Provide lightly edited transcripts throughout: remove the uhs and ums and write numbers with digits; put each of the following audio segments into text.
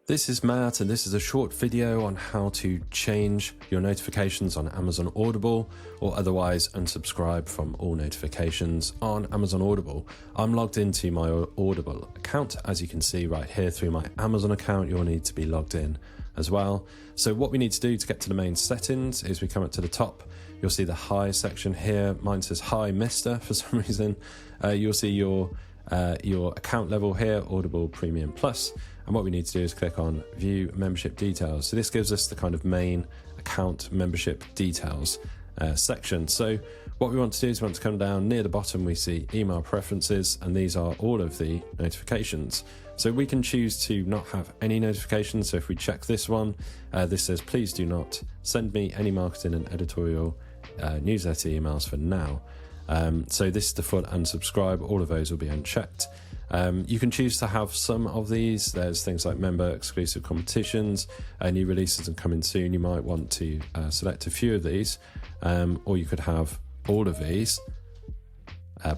This is Matt, and this is a short video on how to change your notifications on Amazon Audible or otherwise unsubscribe from all notifications on Amazon Audible. I'm logged into my Audible account, as you can see right here through my Amazon account. You'll need to be logged in as well. So what we need to do to get to the main settings is we come up to the top. You'll see the Hi section here. Mine says Hi Mister for some reason. You'll see your account level here, Audible Premium Plus. And what we need to do is click on View Membership Details. So this gives us the kind of main account membership details section. So what we want to do is we want to come down near the bottom, we see Email Preferences, and these are all of the notifications. So we can choose to not have any notifications. So if we check this one, this says, please do not send me any marketing and editorial newsletter emails for now. So this is the full unsubscribe. All of those will be unchecked. You can choose to have some of these. There's things like member exclusive competitions, new releases and coming soon. You might want to select a few of these, or you could have all of these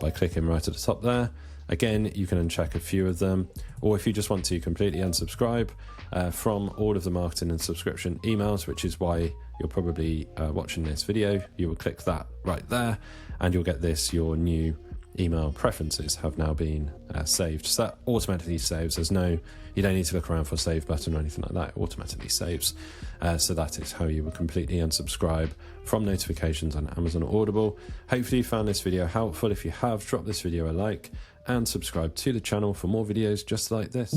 by clicking right at the top there. Again, you can uncheck a few of them, or if you just want to completely unsubscribe from all of the marketing and subscription emails, which is why you're probably watching this video, you will click that right there and you'll get this, your new email preferences have now been saved. So that automatically saves. You don't need to look around for a save button or anything like that. It automatically saves. So that is how you will completely unsubscribe from notifications on Amazon Audible. Hopefully you found this video helpful. If you have, drop this video a like and subscribe to the channel for more videos just like this.